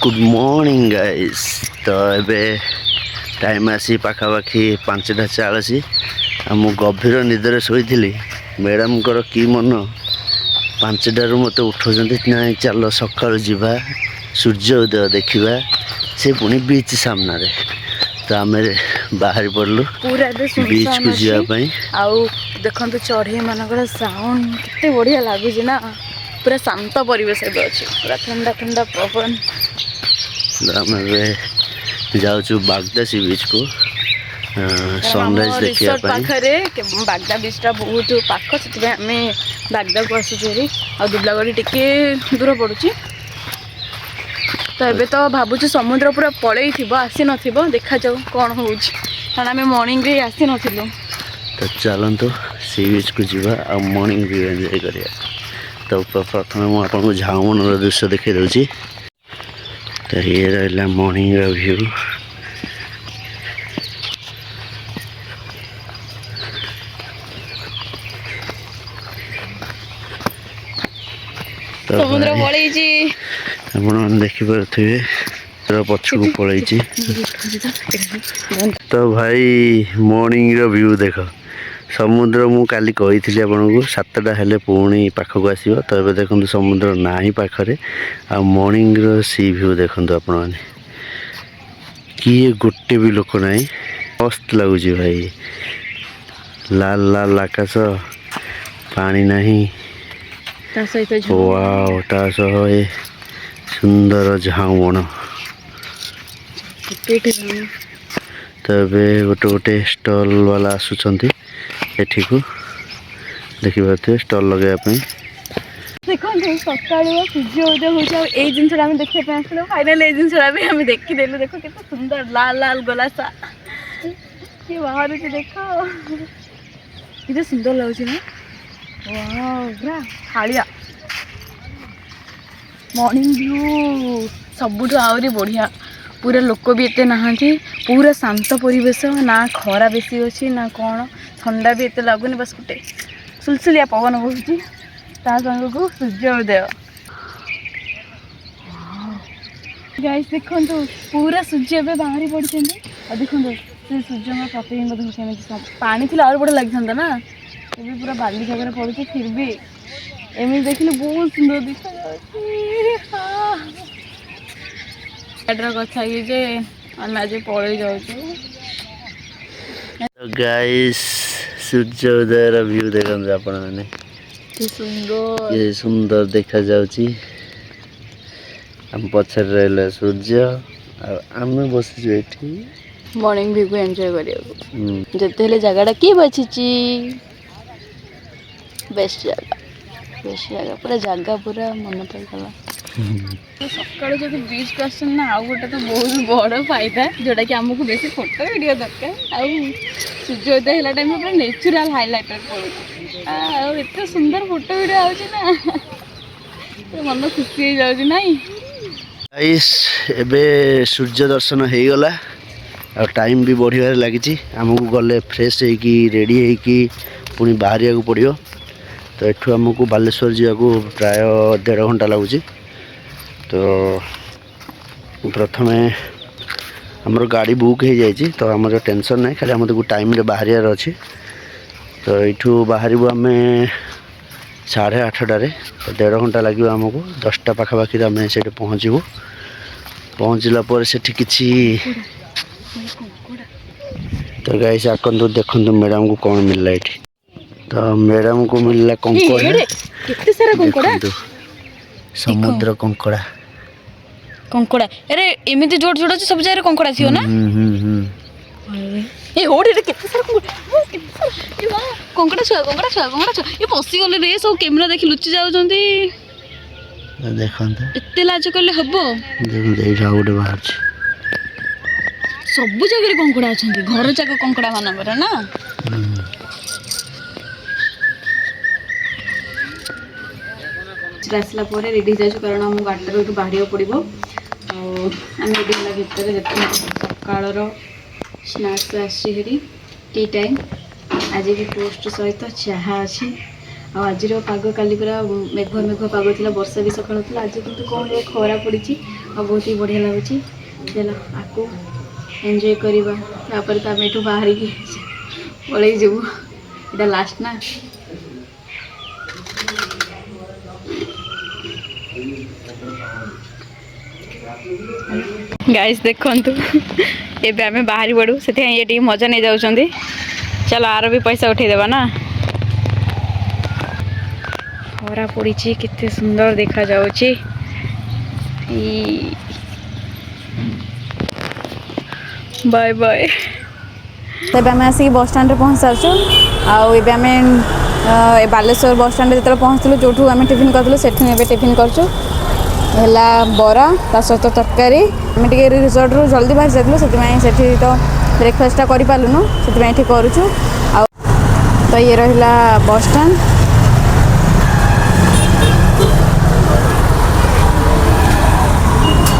Good morning guys. तो एबे time आसी पाखापाखि 5:40 मु गभीर निदर शोई मैडम की मन 5टारू मत उठाउछन्ति ना चल सकाळु जीवा सूर्य उदय देखा से पुणी बीच सामने रे। तो आम बाहर पड़लु पूरा बीच को जावाई। आउ देखंतु चढ़ई मानकर साउंड केते बढ़िया लागुछि ना। पूरा शांत परिवेश अच्छे पूरा ठंडा ठंडा पवन। आम जाऊँ बागदा सी बीच को सनराइज देखा पाखे बागदा बीच टा बहुत पाख से आम बागदा को आसुचे आ दुबलागढ़ी टिके दूर पड़ुची। तो एबे तो भावुँ समुद्र पूरा पलई आसी न देखा जाऊ कौन हो कारण आम मॉर्निंग रे आसी नथिलु। तो चलतु सी बीच को जीवा आ मॉर्निंग व्यू एंजॉय करिया। तो प्रथम मुझे झाऊमन दृश्य देखी दूसरी। तो ये रहा मॉर्निंग व्यू। तो समुद्र पलैछि आपण देखिपे पछकू पलैछि। तो भाई मॉर्निंग व्यू देख समुद्र मु काली कही आपन को 7टा हेले पुणी पाखक आसो। तो ये देखो समुद्र ना ही पाखरे आ मॉर्निंग सी व्यू देखो आपण मैंने किए गोटे भी लोक ना मस्त लगुच भाई। लाल लाल आकाश पानी नहीं वाओ ता सह ए सुंदर झाऊमन। तो ये गोटे गोटे स्टॉल वाला आसुचंती एठी को देखि पाते स्टॉल लगाया। देखो सका सूर्य उदय हो जिन देखा फाइनाल ये जिन देखीदेलु। देखो कितना सुंदर लाल लाल गोला सा ये बाहर देखो कितना सुंदर लगुच ना। पूरा हालिया मॉर्निंग व्यू सबुठ आहरी बढ़िया। पूरा लोक भी एते नहांती पूरा शांत परिवेश ना खरा बेसी अच्छी ना कौन ठंडा भी एते लगुनि। बस गोटे सुलसुलिया पवन बहुची ता संग को सूर्य उदय। गाइस देखंतु पूरा सूर्य ए बाहरी पड़ते और देखंतु से सूर्य में प्रतिबिंब देखते पानी थी और बढ़िया लगी था ना। ये पूरा बाली जगह पड़ुଛି फिर भी एमि देखिले बहुत सुंदर दिखा कथा ये जे हम आज पड़े जाऊँ। तो गाइस सूर्य उदय व्यू देखते आपण मैंने ये सुंदर देखा जाउची। हम पछर रहले सूर्य आम बस मॉर्निंग व्यू को एंजॉय करियो। जते हेले जगह की बचिची बेस्ट जगह पूरा जगह पूरा मन पड़गला। सकाळु जब बीच को आसन ना आ गोटे तो बहुत बड़ फायदा जोटा कि आमको बेसी फोटो वीडियो दरकार। आ सूर्योदय है टाइम पूरा नेचुरल हाइलाइटर पड़े आते सुंदर फोटो वीडियो आउची ना तो मन खुशी हो जाउची नहीं। गाइस एबे सूर्य दर्शन हो गला और टाइम भी बढ़िया लगी। आमको गले फ्रेश होगी रेडी होगी पुणी बाहर को पड़ो। तो एठू आमको बालेश्वर जावाक प्राय 1.5 घंटा लगुच। तो प्रथमे आमर गाड़ी बुक हो जाए तो आमर टेंशन ना खाली आम टाइम रे बाहर अच्छे। तो यू बाहर आम 8:30 तो 1.5 घंटा लगे आमको 10टा पाखापाखि आम से पहुँचू। पहुँचला पर से किसी तो गाइस आकंतु देखंतु मैडम को कौन मिलला ये। तो मैडम को मिलला कंकड़ा समुद्र कंकड़ा कंकड़ा। अरे एमती जोड़ जोड़ सब जगह कंकड़ा थी ना। ये होड़ रे केते सारा कंकड़ा छुआ ये पसी गले रे सब कैमरा देखि लुचि जाउचंती। देखंतु एते लाज करले हबो। देखो देइठा गोटे बाहर सब जगह कंकड़ा अच्छा घर जाक कंकड़ा मानकर ना। आसला रेडी हो जाऊँ कारण आम गाड़ी बाहर पड़ो। आम रेडी है भितर सकाल स्नाक्स आसी टी टाइम आज भी पोस्ट सहित चाहा अच्छी। आज पाग काली पूरा मेघ मेघ पाग थी वर्षा भी सकाल आज कितु कौन खरा पड़ी बहुत ही बढ़िया लगुच चल आपको एंजॉय करवा तापर तो आम एठू बाहर की पलि जीवु इटा लास्ट ना गाइस देखंतु एबे आमे बाहरी पड़ू से ये मजा नहीं जाऊँ चलो आर भी पैसा उठे देवा ना खरा पड़ी केते सुंदर देखा जाउची बाय बाय तब आम आसिक बस स्टैंड पहुँच सार्चु आम बालेश्वर बस स्टैंड जो पहुँचलु जो आम टिफिन करूँ से टिफिन करूँ है बरा ता सहित तरकारी आम टे रिसोर्ट रू जल्दी बाहर जाइलु से तो ब्रेकफास्टा करूँ से करूँ तो ये रहा बस स्टैंड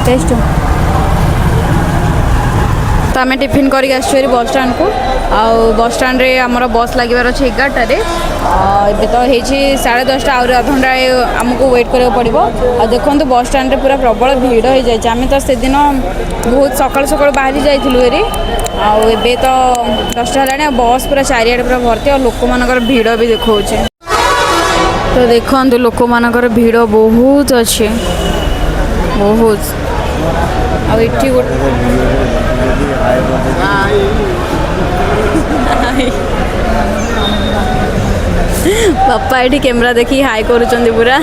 टेस्ट तो आम टिफिन कर बस स्टैंड को बस स्टैंड रे आमर बस लगे अच्छे 11 एबे तो हो 10:30 आउरी अधघंटा आमको वेट करा पड़ो आ देखो बस स्टैंड रे पूरा प्रबल भीड़ हो जाए आम तो से दिन बहुत सकाल सकाल बाहरी जाइलु हेरी आबे तो 10टा है बस पूरा चारिआडे पूरा भर्ती और लोक मानकर भीड़ भी देखा तो देखो लोक मानकर भीड़ बहुत अच्छे बहुत आठी बापा ये कैमेरा देखी हाई कर पूरा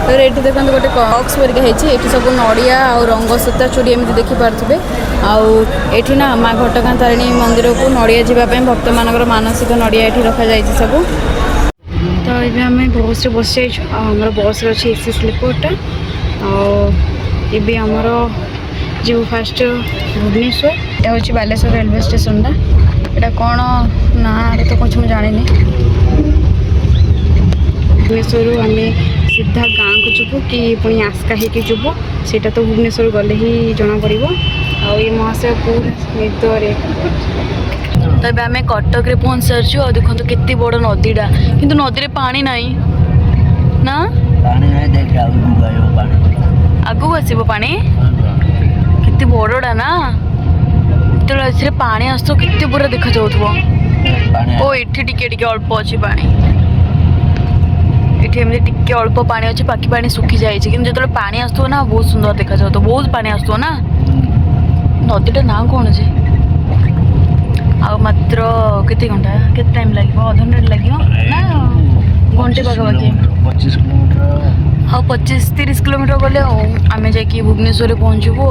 तो ये देखते गोटे बक्स परिका ये सब नड़िया और रंग सूता चूड़ी एमती देखिपे आठी ना माँ घटगाँ तारिणी मंदिर को नड़िया जावाई भक्त मान मानसिक नड़िया ये रखा जाए सब तो ये आम बस बस जाइए बस अच्छे एसी स्लीपरटा ये आमर जो फास्ट भुवनेश्वर यहाँ हूँ बालेश्वर रेलवे स्टेशनटा यहाँ कौन ना तो कुछ मुझे जानी भुवनेश्वर आम सीधा गाँव को जीवु कि पुणी आस्का होगी जीवु सेटा तो भुवनेश्वर गले ही जना पड़ो ये महाशय पूरा निदरे तब आम कटक रे पहुँच सारी और देखो केते बड़ नदीटा किंतु नदी में पानी नहीं ना आगू आसब पानी केते बड़टा ना जो पानी आस केते पूरा देखा जाऊथबो ओ एठी टिके अल्प अच्छी पानी एठी एमती टिके अल्प पानी अच्छे बाकी पानी सुखी जाए कि जो पानी आसो ना बहुत सुंदर देखा जाऊथ बहुत पानी आसो ना नदीटा ना कौन जे आ मात्र केते घंटा केते टाइम लगे अधघंटा लगे ना घंटे पाखापाखि 25-30 किलोमीटर गले आम जा भुवनेश्वर पहुँचबू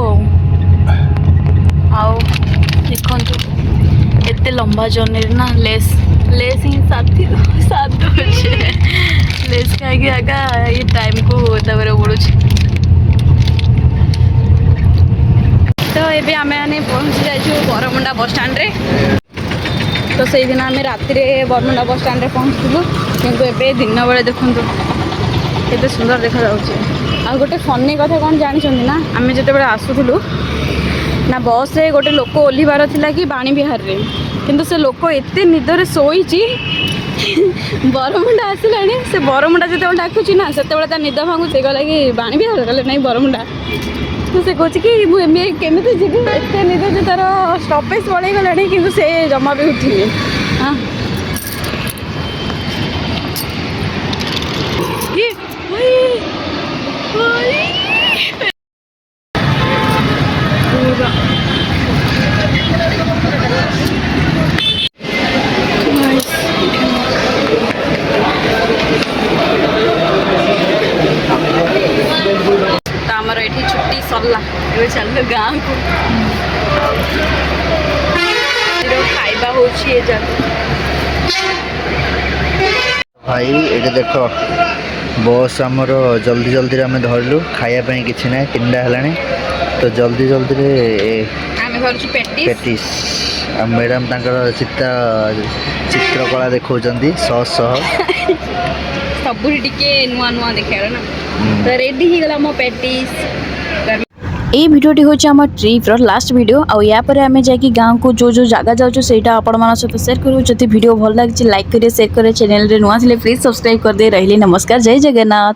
देखु एते लंबा जर्नी ना लेस ही साथी साथ दे लेस खाई आगा ये टाइम को पड़ू तो ये आम मैंने पहुँची जाइए बरमुंडा बस स्टैंड रे तो से दिन आम राति बरमुंडा बस स्टैंड रे पहुँचलु किंतु एबे दिन बेले देखु केते सुंदर देखा आ गोटे फनी कथा कौन जानते ना आम जो आसुलु ना बस रे गोटे लोक ओह्लार थिला कि बाणी बिहार रे किंतु से लोक एते निदरे शोची बरमुंडा आसला से बरमुंडा जो डाकुची ना से निद भांगू से गला कि बाणी बिहार कहले नहीं बरमुंडा तो से कहे कि मुझे केमी जी एत निद जो तार स्टपेज पड़े गला कि से जमा भी उठिए हाँ छुट्टी सरला ये चल गाँव को खाइबा हो भाई ये देख बस आमर जल्दी जल्दी आम धरलु खायापाई किसी ना 3टा है तो जल्दी जल्दी पेटिस मैडम चित्रकला देखा सस सब नुआ नुआ देखा ना तो रेडी हो गला मो पेटिस ये भिडियोटी हूँ आम ट्रिप्र लास्ट भिडियो आ या पर आम जाकि गाँव को जो जो जगह जाऊँ से आपण सहित शेयर करूँ जब भिडियो भल लगे लाइक करें शेयर करें चैनल रे नुआ प्लीज सब्सक्राइब कर दे रही नमस्कार जय जगन्नाथ।